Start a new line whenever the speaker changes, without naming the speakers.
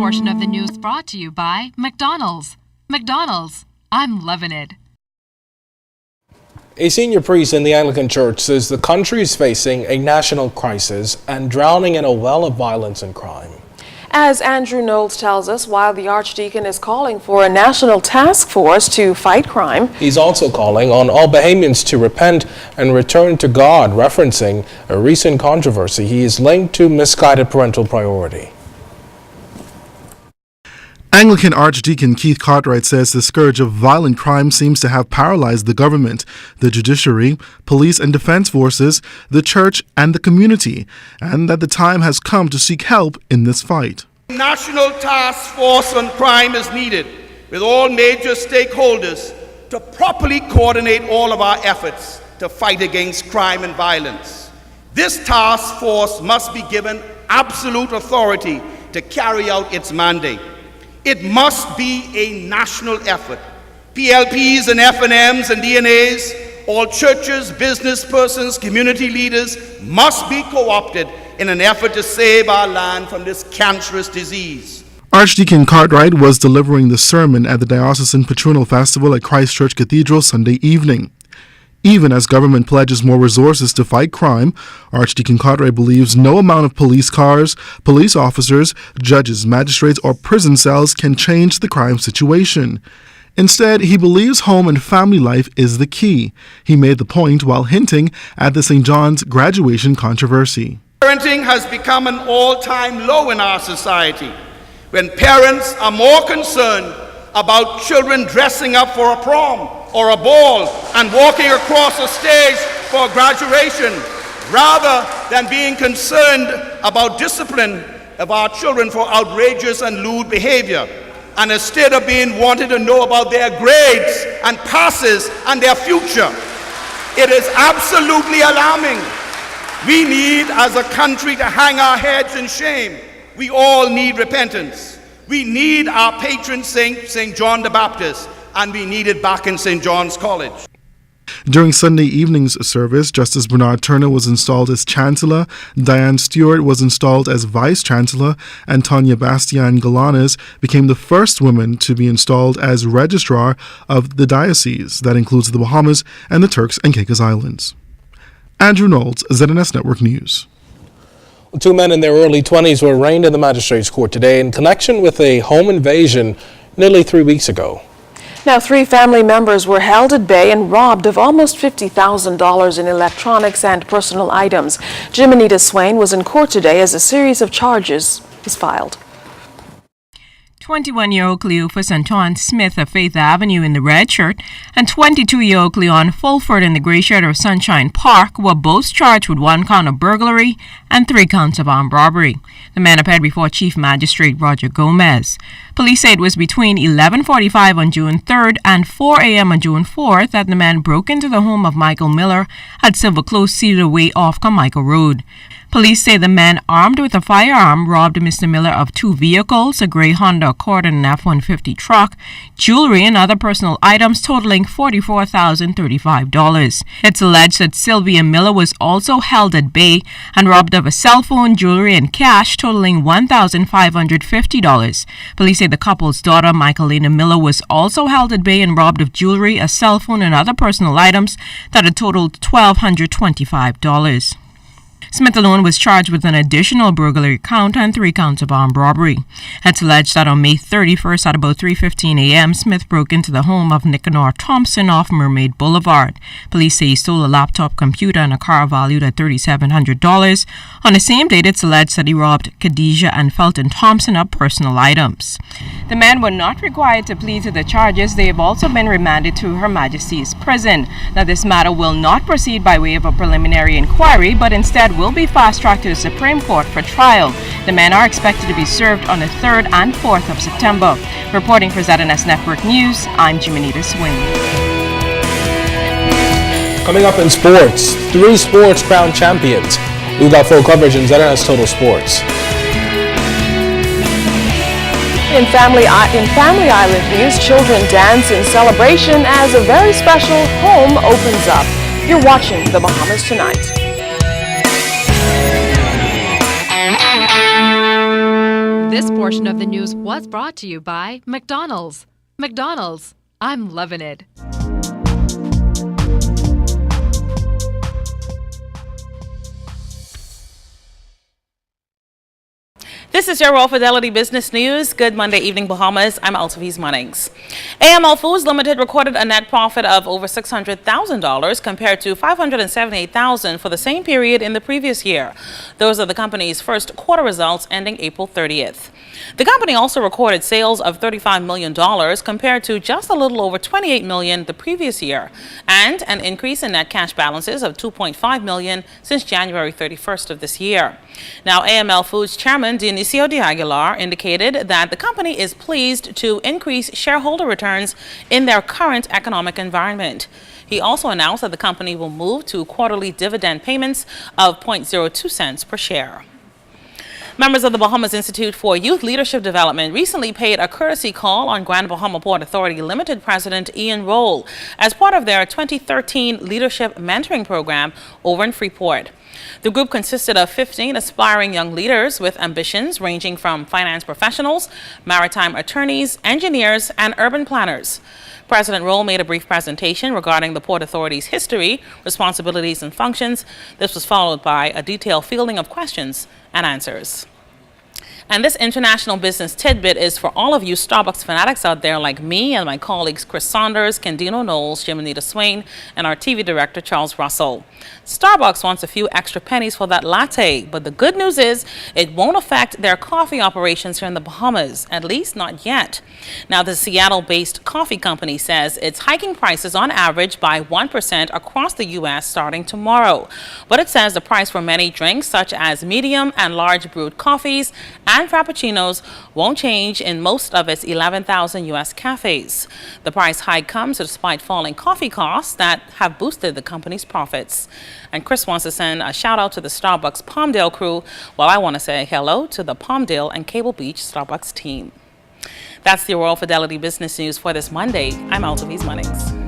portion of the news brought to you by McDonald's. McDonald's, I'm loving it.
A senior priest in the Anglican Church says the country is facing a national crisis and drowning in a well of violence and crime.
As Andrew Knowles tells us, while the Archdeacon is calling for a national task force to fight crime,
he's also calling on all Bahamians to repent and return to God, referencing a recent controversy he is linked to misguided parental priority.
Anglican Archdeacon Keith Cartwright says the scourge of violent crime seems to have paralyzed the government, the judiciary, police and defense forces, the church and the community, and that the time has come to seek help in this fight.
National task force on crime is needed, with all major stakeholders to properly coordinate all of our efforts to fight against crime and violence. This task force must be given absolute authority to carry out its mandate. It must be a national effort. PLPs and FNMs and DNAs, all churches, business persons, community leaders must be co-opted in an effort to save our land from this cancerous disease.
Archdeacon Cartwright was delivering the sermon at the Diocesan Patronal Festival at Christ Church Cathedral Sunday evening. Even as government pledges more resources to fight crime, Archdeacon Cartwright believes no amount of police cars, police officers, judges, magistrates, or prison cells can change the crime situation. Instead, he believes home and family life is the key. He made the point while hinting at the St. John's graduation controversy.
Parenting has become an all-time low in our society, when parents are more concerned about children dressing up for a prom or a ball and walking across a stage for graduation, rather than being concerned about discipline of our children for outrageous and lewd behavior, and instead of being wanted to know about their grades and passes and their future. It is absolutely alarming. We need, as a country, to hang our heads in shame. We all need repentance. We need our patron saint, St. John the Baptist, and we need it back in St. John's College.
During Sunday evening's service, Justice Bernard Turner was installed as Chancellor, Diane Stewart was installed as Vice Chancellor, and Tanya Bastian Galanes became the first woman to be installed as Registrar of the Diocese. That includes the Bahamas and the Turks and Caicos Islands. Andrew Knowles, ZNS Network News.
Two men in their early 20s were arraigned in the magistrate's court today in connection with a home invasion nearly 3 weeks ago.
Now, 3 family members were held at bay and robbed of almost $50,000 in electronics and personal items. Jimenita Swain was in court today as a series of charges was filed.
21-year-old Cleophas Antoine Smith of Faith Avenue in the red shirt and 22-year-old Cleon Fulford in the gray shirt of Sunshine Park were both charged with 1 count of burglary and 3 counts of armed robbery. The men appeared before Chief Magistrate Roger Gomez. Police say it was between 11:45 on June 3rd and 4 a.m. on June 4th that the men broke into the home of Michael Miller at Silver Close Cedar Way off Carmichael Road. Police say the men, armed with a firearm, robbed Mr. Miller of 2 vehicles, a gray Honda Accord and an F-150 truck, jewelry and other personal items totaling $44,035. It's alleged that Sylvia Miller was also held at bay and robbed of a cell phone, jewelry and cash totaling $1,550. Police say the couple's daughter, Michaelina Miller, was also held at bay and robbed of jewelry, a cell phone and other personal items that had totaled $1,225. Smith alone was charged with an additional burglary count and 3 counts of armed robbery. It's alleged that on May 31st at about 3:15 a.m., Smith broke into the home of Nicanor Thompson off Mermaid Boulevard. Police say he stole a laptop computer and a car valued at $3,700. On the same date, it's alleged that he robbed Khadijah and Felton Thompson of personal items. The men were not required to plead to the charges. They have also been remanded to Her Majesty's prison. Now, this matter will not proceed by way of a preliminary inquiry, but instead will be fast-tracked to the Supreme Court for trial. The men are expected to be served on the 3rd and 4th of September. Reporting for ZNS Network News, I'm Jimenita Swain.
Coming up in sports, 3 sports crowned champions. We've got full coverage in ZNS Total Sports.
In Family Island news, children dance in celebration as a very special home opens up. You're watching The Bahamas Tonight.
This portion of the news was brought to you by McDonald's. McDonald's, I'm loving it.
This is your Raw Fidelity Business News. Good Monday evening, Bahamas. I'm Altaviz Munnings. AML Foods Limited recorded a net profit of over $600,000 compared to $578,000 for the same period in the previous year. Those are the company's first quarter results ending April 30th. The company also recorded sales of $35 million compared to just a little over $28 million the previous year, and an increase in net cash balances of $2.5 million since January 31st of this year. Now, AML Foods Chairman Dionisio de Aguilar indicated that the company is pleased to increase shareholder returns in their current economic environment. He also announced that the company will move to quarterly dividend payments of 0.02 cents per share. Members of the Bahamas Institute for Youth Leadership Development recently paid a courtesy call on Grand Bahama Port Authority Limited President Ian Roll as part of their 2013 Leadership Mentoring Program over in Freeport. The group consisted of 15 aspiring young leaders with ambitions ranging from finance professionals, maritime attorneys, engineers, and urban planners. President Roll made a brief presentation regarding the Port Authority's history, responsibilities, and functions. This was followed by a detailed fielding of questions and answers. And this international business tidbit is for all of you Starbucks fanatics out there like me and my colleagues Chris Saunders, Candino Knowles, Jimenita Swain, and our TV director Charles Russell. Starbucks wants a few extra pennies for that latte, but the good news is it won't affect their coffee operations here in the Bahamas, at least not yet. Now, the Seattle-based coffee company says it's hiking prices on average by 1% across the U.S. starting tomorrow. But it says the price for many drinks, such as medium and large brewed coffees and frappuccinos, won't change in most of its 11,000 U.S. cafes. The price hike comes despite falling coffee costs that have boosted the company's profits. And Chris wants to send a shout out to the Starbucks Palmdale crew, while I want to say hello to the Palmdale and Cable Beach Starbucks team. That's the Royal Fidelity Business News for this Monday. I'm Altaviz Munnings.